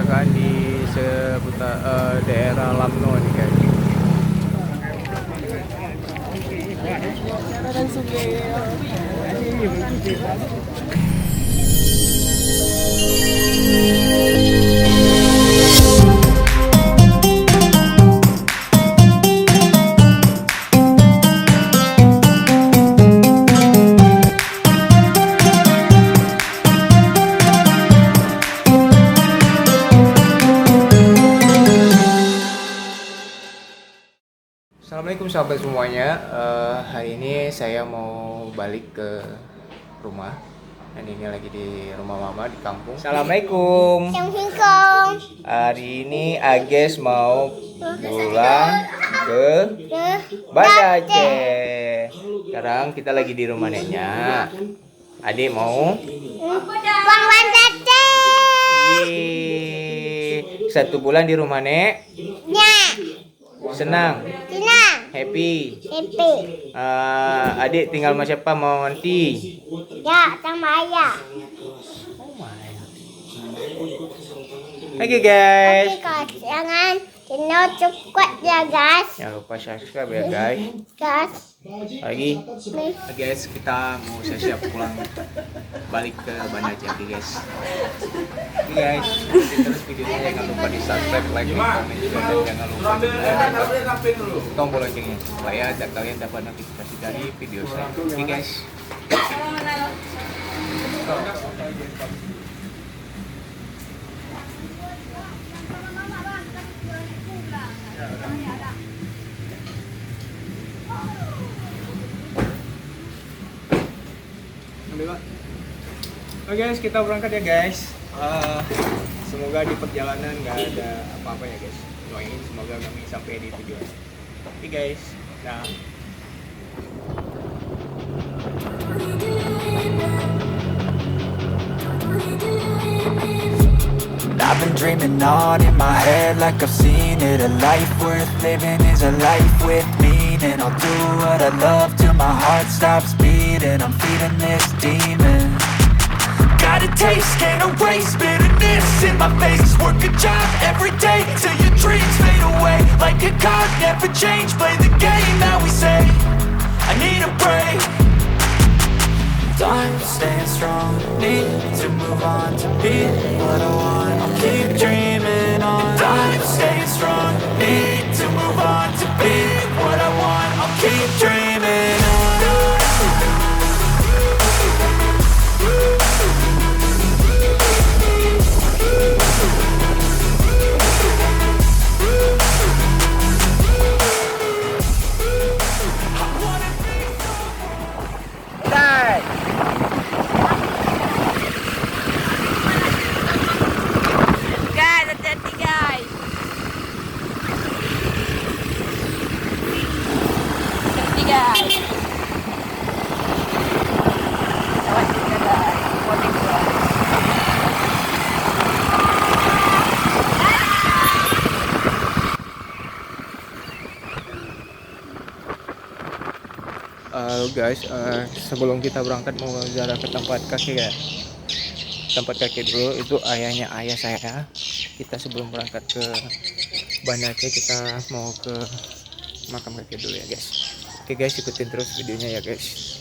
perpustakaan di seputar daerah Lamno nih guys. Assalamualaikum sahabat semuanya. Hari ini saya mau balik ke rumah. Dan ini lagi di rumah mama di kampung. Assalamualaikum. Assalamualaikum. Hari ini Ages mau pulang ke Banda Aceh. Sekarang kita lagi di rumah neneknya. Adik mau? Bang Bandate. Yeay. 1 bulan di rumah nek. Ya. Senang, Tina. happy. Happy. Adik tinggal sama siapa? Mau nanti? Ya, sama ayah. Oke guys. Oke, guys. Jangan channel cepat ya, guys. Jangan lupa subscribe ya guys. Guys. Lagi. Guys, kita mau siap-siap pulang balik ke Banda Aceh guys. Oke guys, ikutin terus videonya, jangan lupa di subscribe, like, komen juga, dan jangan lupa di tombol loncengnya supaya kalian dapat notifikasi dari video saya. Oke guys. Oke guys, kita berangkat ya guys. Semoga di perjalanan nggak ada apa-apa ya guys. Doain semoga kami sampai di tujuan. Oke guys, nah. I've been dreaming on in my head like I've seen it. A life worth living is a life with meaning. I'll do what I love till my heart stops beating. I'm feeding this demon. Got a taste, can't erase bitterness in my face. Work a job every day till your dreams fade away. Like a card, never change, play the game that we say. I need a break. Time staying strong, need to move on to be what I want. I'll keep dreaming on. Time staying strong, need to move on to be what I want. I'll keep dreaming on. Guys, hati-hati guys. Hati-hati guys. Awas kita guys. Boarding guys. Halo guys, sebelum kita berangkat mau jalan ke tempat kakek ya. Tempat kakek dulu, itu ayahnya ayah saya. Kita sebelum berangkat ke Banda Aceh kita mau ke makam kakek dulu ya guys. Oke guys, ikutin terus videonya ya guys.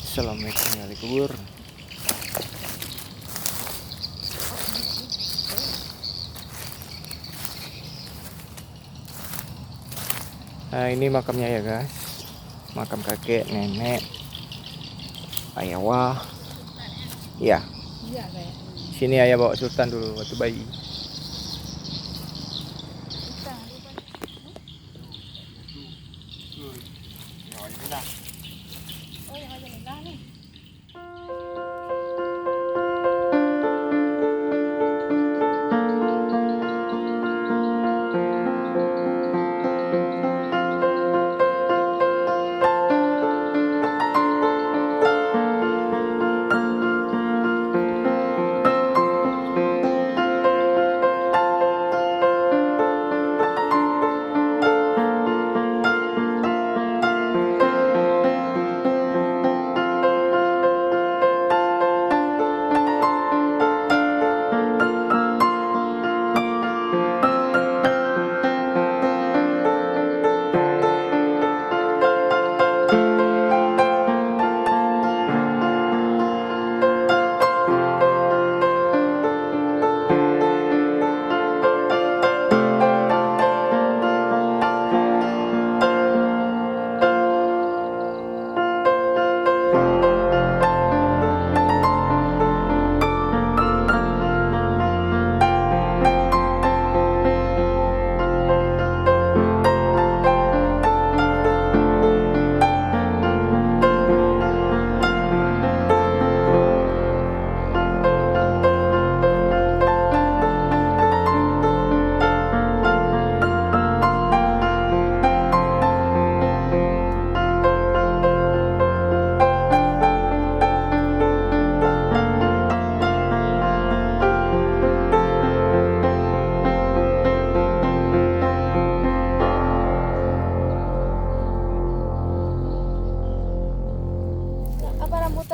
Assalamualaikum ya kubur. Nah ini makamnya ya guys, makam kakek, nenek, ayah wah, ya. Sini ayah bawa Sultan dulu waktu bayi.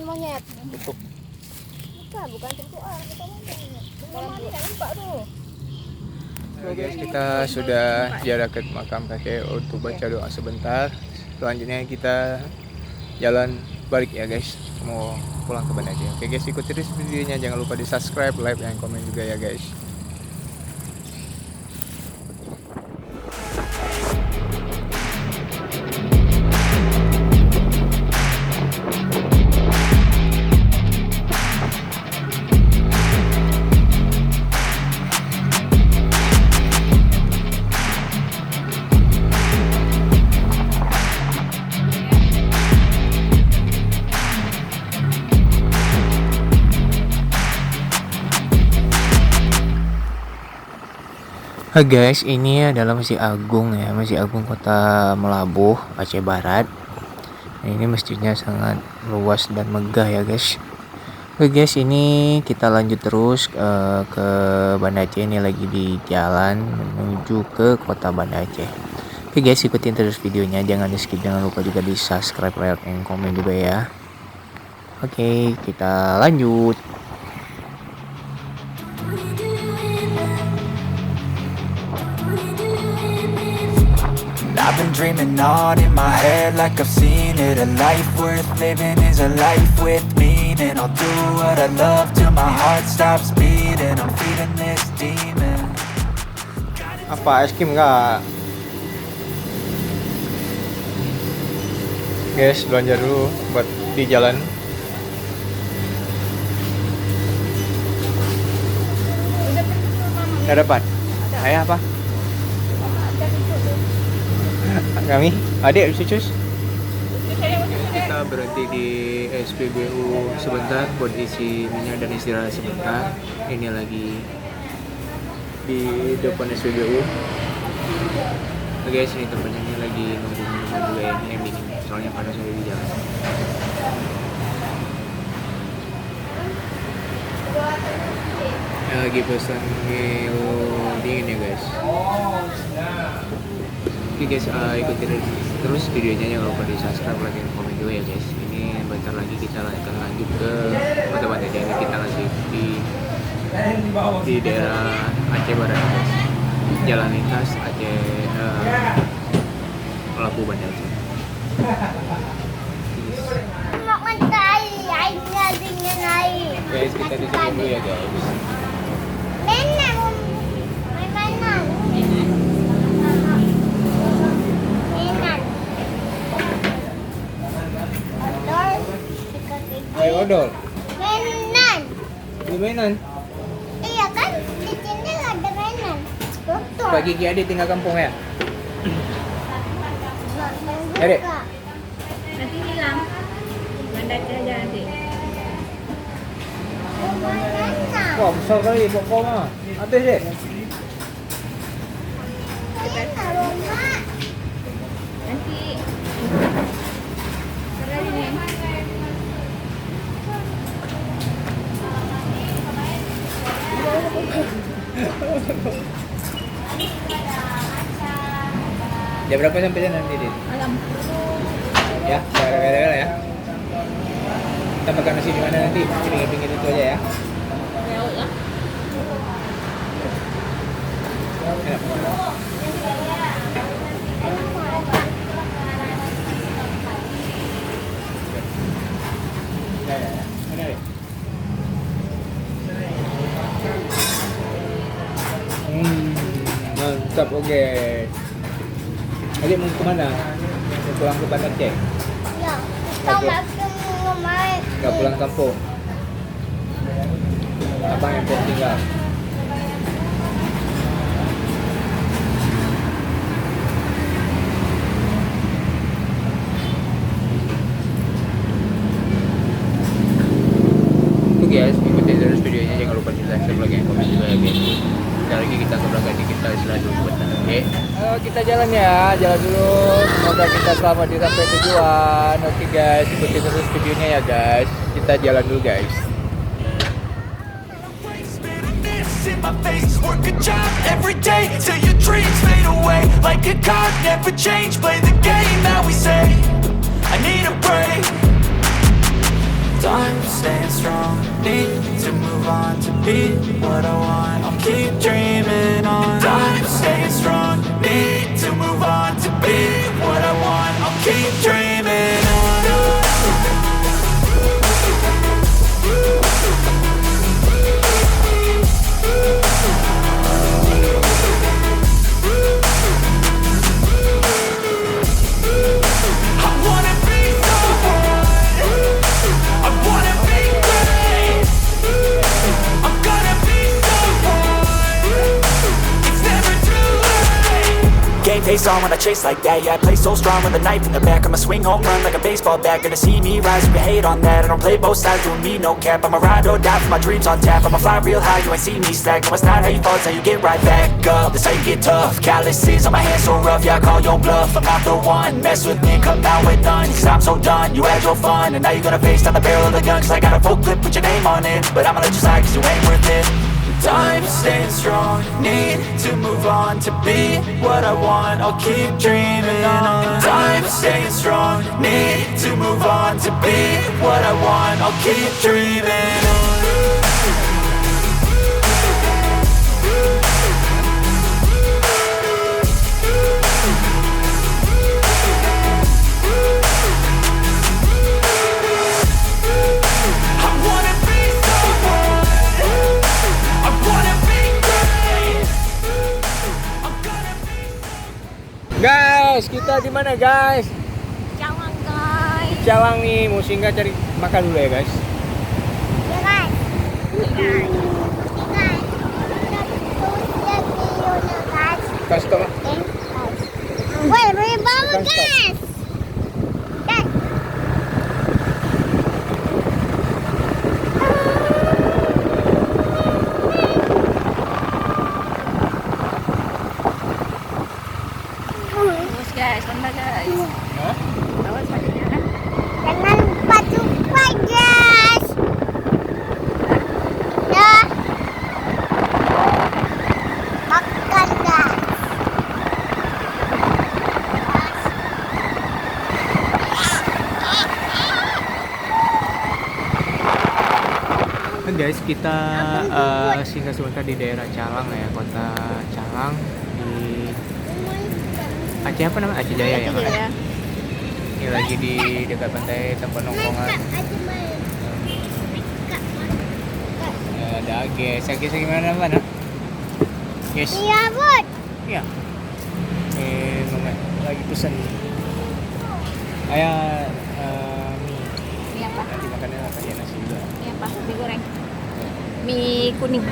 bukan monyet. Tutup. Bukan tentuan, bukan monyet. Mama ni tak nampak tu. Oke guys, kita sudah jarak ke makam kakek untuk baca doa sebentar. Selanjutnya kita jalan balik ya guys, mau pulang ke Banda Aceh. Oke guys, ikuti terus videonya, jangan lupa di subscribe, like, dan komen juga ya guys. Hai guys, ini adalah Masjid Agung ya, Masjid Agung Kota Melabuh, Aceh Barat. Nah, ini masjidnya sangat luas dan megah ya guys. Oke guys, ini kita lanjut terus ke Banda Aceh. Ini lagi di jalan menuju ke kota Banda Aceh. Oke guys, ikutin terus videonya, jangan di skip, jangan lupa juga di subscribe, like, dan komen juga ya. Oke, kita lanjut. I've been dreaming on in my head like I've seen it. A life worth living is a life with meaning. I'll do what I love till my heart stops beating. I'm feeding this demon. Apa es krim nggak? Guys, belanja dulu buat di jalan. Udah dapat? Ayah apa? Kami, adik cucus. Kita berhenti di SPBU sebentar buat isi minyak dan istirahat sebentar. Ini lagi di depan SPBU. Oke guys, ini tempatnya ini lagi nunggu minuman juga ya, yang dingin. Soalnya panas ada di jalan. Lagi pesan milo dingin ya guys. Oke guys, ikutin terus videonya, jangan lupa di subscribe, like, dan komen juga ya guys. Ini bentar lagi kita akan lanjut ke kota Banda Aceh. Ini kita lagi di daerah Aceh Barat guys. Jalan lintas Aceh Melabuh Banda Aceh. Mau ngantai, airnya dingin air. Guys, kita di sini dulu ya guys. Nenek mau main mainan. Ayo odol, Mainan. beli mainan. Iya kan, di sini nggak ada mainan. Betul. Pak Gigi adik tinggal kampung ya. Nggak Adik. buka. Nanti hilang. Banda Aceh aja nanti. Mainan. Wah besar kali pokoknya. Habis deh. Mainan rumah. Nanti. Sekarang ini. Jam berapa sampai sana nanti Dit? Malam. Ya, daerah-daerah ya. Kita makan nasi di mana nanti? Di pinggir-pinggir itu aja ya. Laut lah. Enak. Ya. Mana Dit? Mantap, oke. Adik mau kemana? Mau pulang ke Banda Aceh? Ya, kita nggak mau main. Gak pulang kampung? Abang yang mau tinggal? Oke guys, ikutin terus videonya, jangan lupa di like, subscribe, dan komen juga ya guys. Sebentar lagi kita ke belakang, kita istirahat dulu sebentar, oke? Ayo kita jalan ya, jalan dulu. Semoga kita selamat di sampai tujuan. Oke guys, ikutin terus videonya ya guys. Kita jalan dulu guys. In my face, work a job every day till your dreams fade away. Like a card, never change. Play the game that we say. I need a break. Time staying strong, need to move on to be what I want. I'll keep dreaming on. Time staying strong, need to move on to be what I want. I'll keep dreaming on. Game face on when I chase like that. Yeah, I play so strong with a knife in the back. I'ma swing home run like a baseball bat. Gonna see me rise, you can hate on that. I don't play both sides, doing me no cap. I'ma ride or die for my dreams on tap. I'ma fly real high, you ain't see me slack. No, it's not how you fall, it's how you get right back up. That's how you get tough. Calluses on my hands so rough, yeah, I call your bluff. I'm not the one, mess with me, come out with none. Cause I'm so done, you had your fun. And now you're gonna face down the barrel of the gun. Cause I got a full clip, put your name on it. But I'ma let you slide cause you ain't worth it. Time staying strong, need to move on to be what I want. I'll keep dreaming on. Time staying strong, need to move on to be what I want. I'll keep dreaming on. Guys, kita di mana guys? Cawang guys. Cawang nih, mau singgah cari makan dulu ya guys. Ya guys. Guys. Guys. Guys. Customer. Woi, beri bau guys. Guys. Terus guys, mana guys? Hah? Awas paginya. Jangan lupa subscribe guys. Ya. Makan guys. Guys, kita singgah sebentar di daerah Calang ya, kota Calang di Aceh apa namanya? Aceh Jaya ya, Mas? Ya. Ini lagi di dekat pantai tempat nongkrongan. Ya, ada Ages. Ages gimana mana? Yes. Iya, Bud. Iya. Mama lagi pesan. Ayah mie. Ini apa? Nanti makannya pakai nasi juga. Ini apa? Mie goreng. Mie kuning.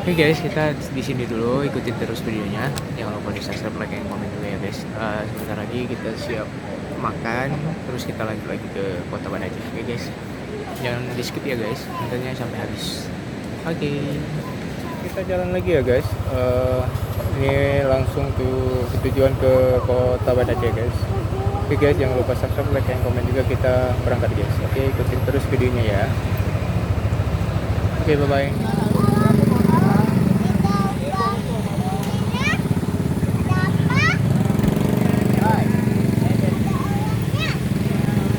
Oke guys, kita di sini dulu, ikutin terus videonya. Jangan lupa di subscribe, like, dan komen juga ya guys. Sebentar lagi kita siap makan, terus kita lanjut lagi ke Kota Banda Aceh. Oke guys, jangan di skip ya guys, nontonnya sampai habis. Oke, kita jalan lagi ya guys. Ini langsung tuh tujuan ke Kota Banda Aceh guys. Oke guys, jangan lupa subscribe, like, dan komen juga. Kita berangkat guys. Oke, ikutin terus videonya ya. Oke, bye-bye.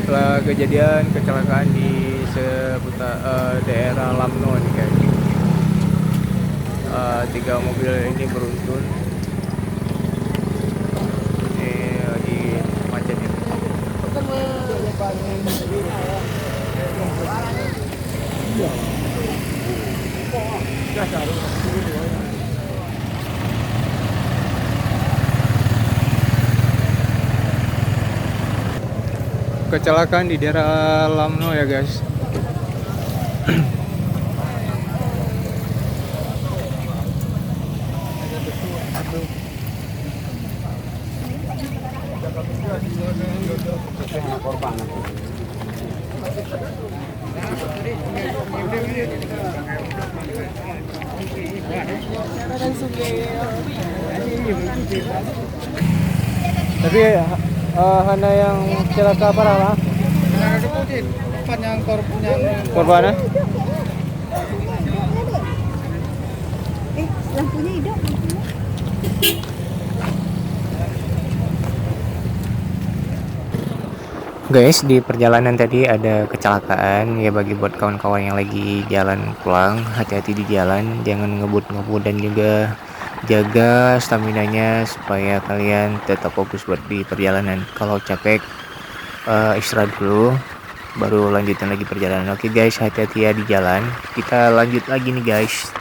Setelah kejadian kecelakaan di seputar daerah Lamno nih guys. 3 mobil ini beruntun. Ini lagi macet ya. Kecelakaan di daerah Lamno ya guys. Tapi hanya yang celaka parah lah. Yang korbannya. Lampunya hidup. Guys, di perjalanan tadi ada kecelakaan ya, bagi buat kawan-kawan yang lagi jalan pulang, hati-hati di jalan, jangan ngebut-ngebut dan juga jaga staminanya supaya kalian tetap fokus buat di perjalanan. Kalau capek istirahat dulu baru lanjutin lagi perjalanan. Oke guys, hati-hati ya di jalan. Kita lanjut lagi nih guys.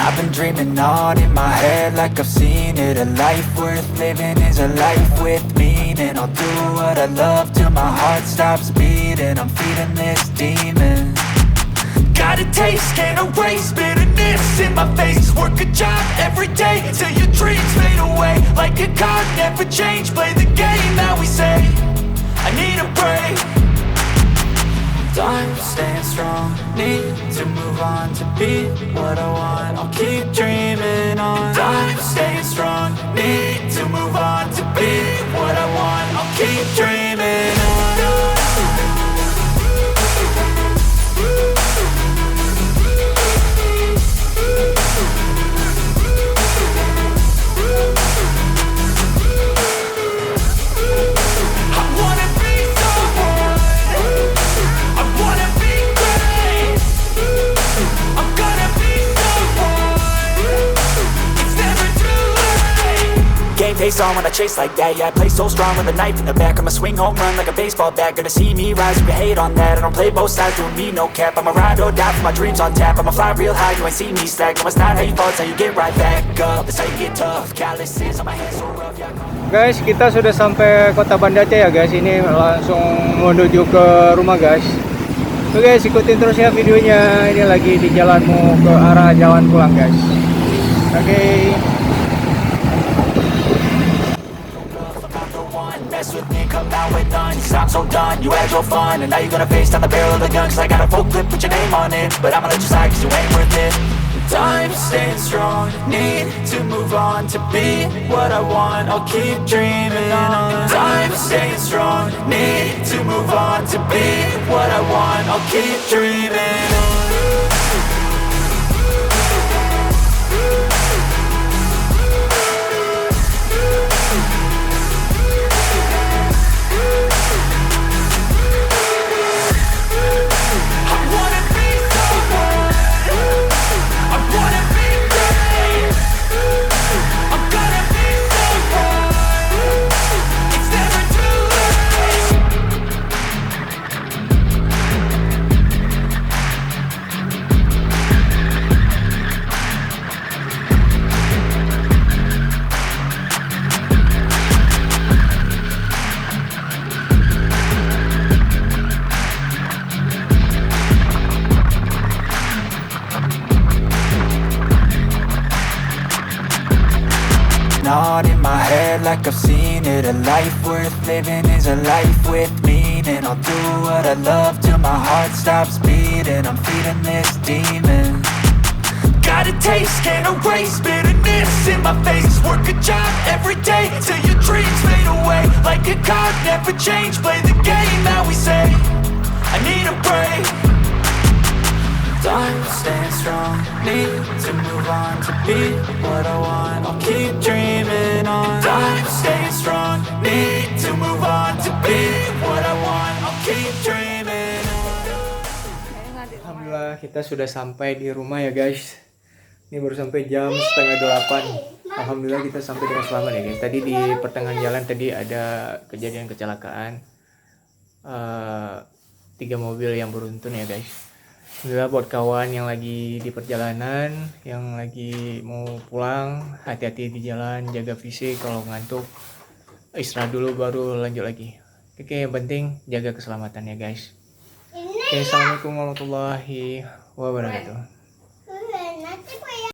I've been dreaming on in my head like I've seen it. A life worth living is a life with meaning. I'll do what I love till my heart stops beating. I'm feeding this demon. Got a taste, can't erase bitterness in my face. Work a job every day till your dreams fade away. Like a card, never change, play the game that we say. I need a break. Time staying strong, need to move on to be what I want. I'll keep dreaming on. Time staying strong, need to move on to be what I want. I'll keep dreaming on. I wanna be someone. I wanna be great. I'm gonna be someone. It's never too late. Game face on when I chase like that. Yeah, I play so strong with a knife in the back. I'ma swing home run like a baseball bat. Gonna see me rise if you hate on that. I don't play both sides, doing me no cap. I'ma ride or die for my dreams on tap. I'ma fly real high, you ain't see me slack. No, it's not how you fall, it's how you get right back up. That's how you get tough. Calluses on my hands so rough. Yeah, Guys, kita sudah sampai kota Banda Aceh ya guys. Ini langsung menuju ke rumah guys. Oke guys, ikutin terus ya videonya. Ini lagi di jalanmu ke arah jalan pulang guys. Oke. mess with me, come out with none. Cause I'm so done, you had your fun, and now you're gonna face down the barrel of the gun. Cause I got a full clip, put your name on it, but I'ma let you slide cause you ain't worth it. Time staying strong, need to move on to be what I want. I'll keep dreaming on. Time staying strong, need to move on to be what I want. I'll keep dreaming on. On in my head like I've seen it. A life worth living is a life with meaning. I'll do what I love till my heart stops beating. I'm feeding this demon. Got a taste, can't erase bitterness in my face. Work a job every day till your dreams fade away. Like a card, never change, play the game that we say. I need a break. Time staying strong, need to move on to be what I want. I'll keep dreaming on. Time staying strong, need to move on to be what I want. I'll keep dreaming on. Alhamdulillah kita sudah sampai di rumah ya guys. Ini baru sampai jam 7:30. Alhamdulillah kita sampai dengan selamat ya guys. Tadi di pertengahan jalan tadi ada kejadian kecelakaan. 3 mobil yang beruntun ya guys. Alhamdulillah buat kawan yang lagi di perjalanan, yang lagi mau pulang, hati-hati di jalan, jaga fisik, kalau ngantuk istirahat dulu baru lanjut lagi. Oke, yang penting jaga keselamatan ya guys. Oke, assalamualaikum warahmatullahi wabarakatuh.